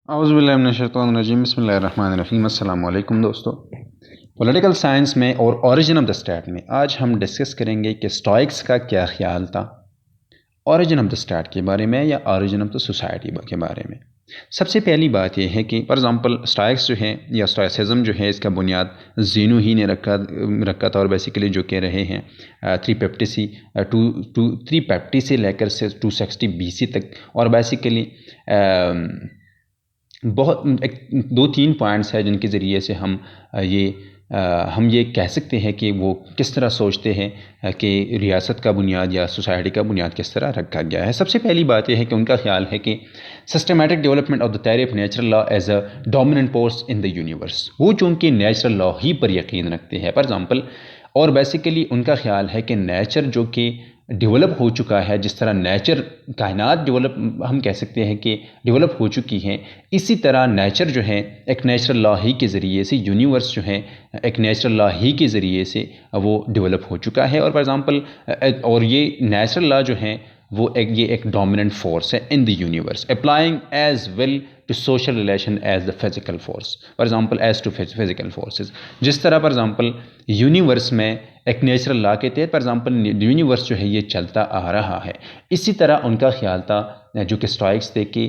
اعوذ باللہ من الشیطان الرجیم، بسم اللہ الرحمن الرحیم۔ السلام علیکم دوستو، پولیٹیکل سائنس میں اور اوریجن آف دا اسٹیٹ میں آج ہم ڈسکس کریں گے کہ اسٹوئکس کا کیا خیال تھا اوریجن آف دا اسٹیٹ کے بارے میں یا اوریجن آف دا سوسائٹی کے بارے میں۔ سب سے پہلی بات یہ ہے کہ فار ایگزامپل اسٹوئکس جو ہے یا اسٹوئسزم جو ہے، اس کا بنیاد زینو ہی نے رکھا تھا، اور بیسیکلی جو کہہ رہے ہیں 350 سے لے کر 260 BC تک، اور بیسیکلی بہت دو تین پوائنٹس ہیں جن کے ذریعے سے ہم یہ کہہ سکتے ہیں کہ وہ کس طرح سوچتے ہیں کہ ریاست کا بنیاد یا سوسائٹی کا بنیاد کس طرح رکھا گیا ہے۔ سب سے پہلی بات یہ ہے کہ ان کا خیال ہے کہ systematic development of the theory of natural law as a dominant force in the universe. وہ چونکہ نیچرل لا ہی پر یقین رکھتے ہیں، فار ایگزامپل، اور بیسیکلی ان کا خیال ہے کہ نیچر جو کہ ڈیولپ ہو چکا ہے، جس طرح نیچر کائنات ہم کہہ سکتے ہیں کہ ڈیولپ ہو چکی ہیں، اسی طرح نیچر جو ہے ایک نیچرل لا ہی کے ذریعے سے، یونیورس جو ہے ایک نیچرل لا ہی کے ذریعے سے وہ ڈیولپ ہو چکا ہے، اور فار ایگزامپل اور یہ نیچرل لا جو ہے وہ ایک ڈومیننٹ فورس ہے in the universe, applying as well to social relation as the physical force, for example as to physical forces. جس طرح فار ایگزامپل یونیورس میں ایک نیچرل لا کے تحت فار ایگزامپل یونیورس جو ہے یہ چلتا آ رہا ہے، اسی طرح ان کا خیال تھا جو کہ اسٹوئکس تھے کہ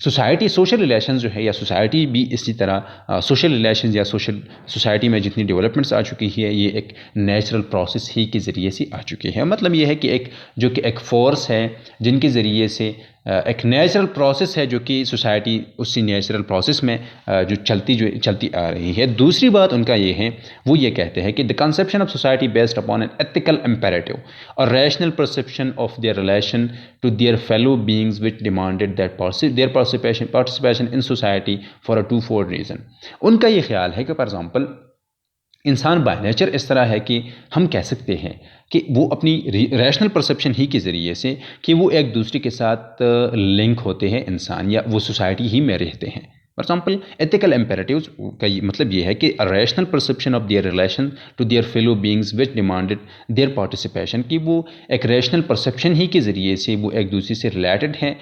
سوسائٹی سوشل ریلیشنز جو ہے یا سوسائٹی بھی اسی طرح سوشل ریلیشنز یا سوسائٹی میں جتنی ڈیولپمنٹس آ چکی ہے یہ ایک نیچرل پروسیس ہی کے ذریعے سے آ چکی ہے۔ مطلب یہ ہے کہ ایک فورس ہے جن کے ذریعے سے ایک نیچرل پروسیس ہے جو کہ سوسائٹی اسی نیچرل پروسیس میں جو چلتی آ رہی ہے۔ دوسری بات ان کا یہ ہے، وہ یہ کہتے ہیں کہ the conception of society based upon an ethical imperative or rational perception of their relation to their fellow beings which demanded that their participation in society for a twofold reason۔ ان کا یہ خیال ہے کہ فار ایگزامپل انسان by nature اس طرح ہے کہ ہم کہہ سکتے ہیں کہ وہ اپنی ریشنل پرسیپشن ہی کے ذریعے سے کہ وہ ایک دوسرے کے ساتھ لنک ہوتے ہیں انسان، یا وہ سوسائٹی ہی میں رہتے ہیں۔ فار ایگزامپل ایتھیکل امپیریٹیوز کا مطلب یہ ہے کہ rational perception of their relation to their fellow beings which demanded their participation, کہ وہ ایک ریشنل پرسیپشن ہی کے ذریعے سے وہ ایک دوسرے سے ریلیٹڈ ہیں،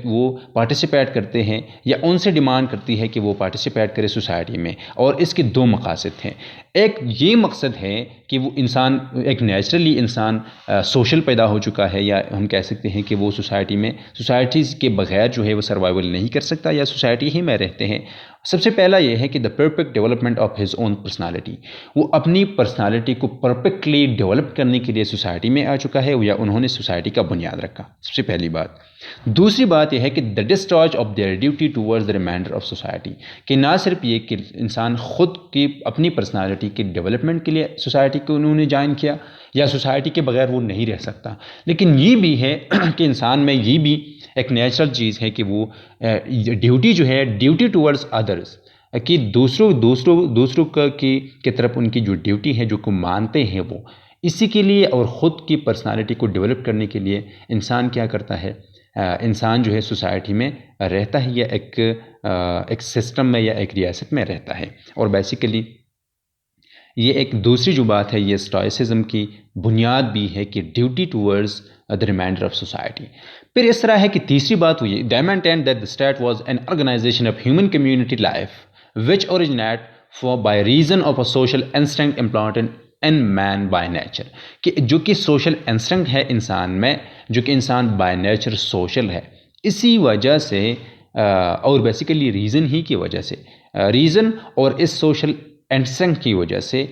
وہ پارٹیسپیٹ کرتے ہیں یا ان سے ڈیمانڈ کرتی ہے کہ وہ پارٹیسپیٹ کرے سوسائٹی میں۔ اور اس کے دو مقاصد ہیں، ایک یہ مقصد ہے کہ وہ انسان ایک نیچرلی انسان سوشل پیدا ہو چکا ہے، یا ہم کہہ سکتے ہیں کہ وہ سوسائٹیز کے بغیر جو ہے وہ سروائیول نہیں کر سکتا یا سوسائٹی ہی میں رہتے ہیں۔ سب سے پہلا یہ ہے کہ the perfect development of his own personality, وہ اپنی پرسنالٹی کو پرفیکٹلی ڈیولپ کرنے کے لیے سوسائٹی میں آ چکا ہے، یا انہوں نے سوسائٹی کا بنیاد رکھا، سب سے پہلی بات۔ دوسری بات یہ ہے کہ the discharge of their duty towards the remainder of society, کہ نہ صرف یہ کہ انسان خود کی اپنی پرسنالٹی کے ڈیولپمنٹ کے لیے سوسائٹی کو انہوں نے جوائن کیا، یا سوسائٹی کے بغیر وہ نہیں رہ سکتا، لیکن یہ بھی ہے کہ انسان میں یہ بھی ایک نیچرل چیز ہے کہ وہ ڈیوٹی جو ہے ڈیوٹی ٹورڈز ادرز، کہ دوسروں کی طرف ان کی جو ڈیوٹی ہے جو کو مانتے ہیں وہ، اسی کے لیے اور خود کی پرسنالٹی کو ڈیولپ کرنے کے لیے انسان کیا کرتا ہے، انسان جو ہے سوسائٹی میں رہتا ہے، یا ایک سسٹم میں یا ایک ریاست میں رہتا ہے۔ اور بیسیکلی یہ ایک دوسری جو بات ہے، یہ اسٹوئسزم کی بنیاد بھی ہے کہ duty towards the remainder of society۔ پھر اس طرح ہے کہ تیسری بات ہوئی they maintained that the state was an organization of human community life which originate by reason of a social instinct implanted in man by nature، کہ جو کہ سوشل انسٹنکٹ ہے انسان میں، جو کہ انسان بائی نیچر سوشل ہے، اسی وجہ سے اور بیسیکلی ریزن ہی کی وجہ سے، ریزن اور اس سوشل انسٹنکٹ کی وجہ سے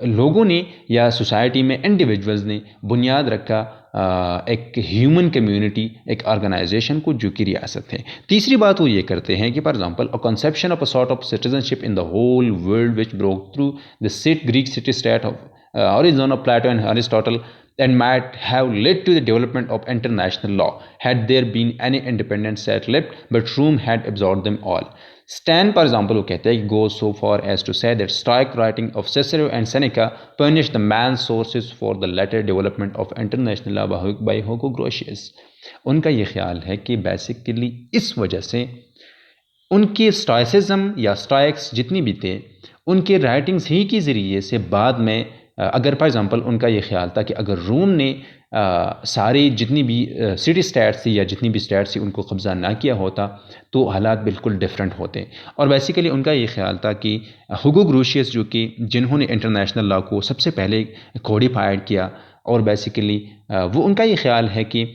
لوگوں نے یا سوسائٹی میں انڈیویجولز نے بنیاد رکھا ایک ہیومن کمیونٹی، ایک آرگنائزیشن کو جو کہ ریاست ہے۔ تیسری بات وہ یہ کرتے ہیں کہ for example a conception of a sort of citizenship in the whole world which broke through the Greek city-state of origin of Plato and Aristotle and might have led to the development of international law had there been any independent state left, but Rome had absorbed them all۔ Stan for example وہ کہتے ہیں کہ goes so far as to say that Stoic writing of Cicero and Seneca furnished the main sources for the later development of international law by Hugo Grotius۔ ان کا یہ خیال ہے کہ basically اس وجہ سے ان کے اسٹوئسزم یا اسٹوئکس جتنی بھی تھے، ان کے رائٹنگز ہی کے ذریعے سے بعد میں اگر فار ایگزامپل ان کا یہ خیال تھا کہ اگر روم نے ساری جتنی بھی سٹی اسٹیٹس تھی یا جتنی بھی اسٹیٹس تھی ان کو قبضہ نہ کیا ہوتا تو حالات بالکل ڈفرینٹ ہوتے. اور بیسیکلی ان کا یہ خیال تھا کہ ہوگو گروشیس جو کہ جنہوں نے انٹرنیشنل لاء کو سب سے پہلے کوڈیفائڈ کیا، اور بیسیکلی وہ ان کا یہ خیال ہے کہ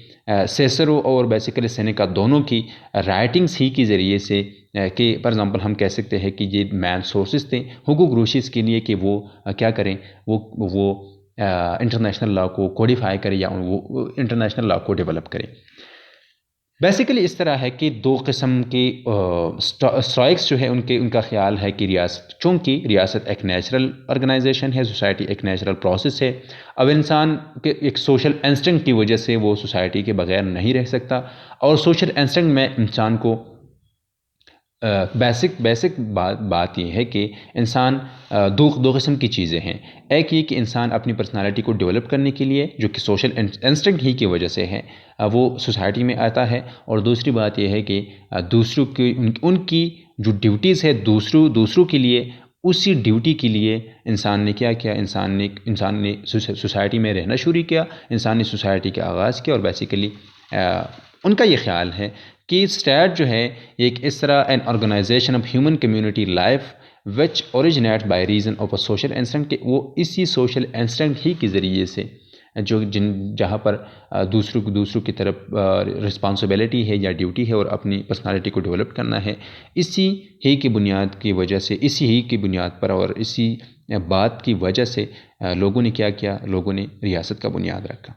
سیسرو اور بیسیکلی سینیکا دونوں کی رائٹنگز ہی کے ذریعے سے کہ فار ایگزامپل ہم کہہ سکتے ہیں کہ یہ مین سورسز تھے ہوگو گروشیس کے لیے کہ وہ کیا کریں، وہ انٹرنیشنل لاء کو کوڈیفائی کرے یا وہ انٹرنیشنل لاء کو ڈیولپ کرے. بیسیکلی اس طرح ہے کہ دو قسم کے اسٹرائکس جو ہے ان کا خیال ہے کہ چونکہ ریاست ایک نیچرل آرگنائزیشن ہے، سوسائٹی ایک نیچرل پروسیس ہے، اب انسان کے ایک سوشل انسٹنکٹ کی وجہ سے وہ سوسائٹی کے بغیر نہیں رہ سکتا، اور سوشل انسٹنکٹ میں انسان کو بیسک بات یہ ہے کہ انسان دو قسم کی چیزیں ہیں. ایک یہ کہ انسان اپنی پرسنالٹی کو ڈیولپ کرنے کے لیے جو کہ سوشل انسٹنکٹ ہی کی وجہ سے ہے وہ سوسائٹی میں آتا ہے، اور دوسری بات یہ ہے کہ دوسروں کی ان کی جو ڈیوٹیز ہے دوسروں کے لیے، اسی ڈیوٹی کے لیے انسان نے کیا کیا، انسان نے سوسائٹی میں رہنا شروع کیا، انسان نے سوسائٹی کا آغاز کیا. اور بیسیکلی ان کا یہ خیال ہے کہ اسٹیٹ جو ہے ایک اس طرح an organization of human community life which originate by reason of a social instinct, کہ وہ اسی سوشل انسٹنکٹ ہی کے ذریعے سے جہاں پر دوسروں کی طرف رسپانسبلٹی ہے یا ڈیوٹی ہے اور اپنی پرسنالٹی کو ڈیولپ کرنا ہے، اسی ہی کی بنیاد کی وجہ سے، اسی ہی کی بنیاد پر اور اسی بات کی وجہ سے لوگوں نے کیا کیا، لوگوں نے ریاست کا بنیاد رکھا.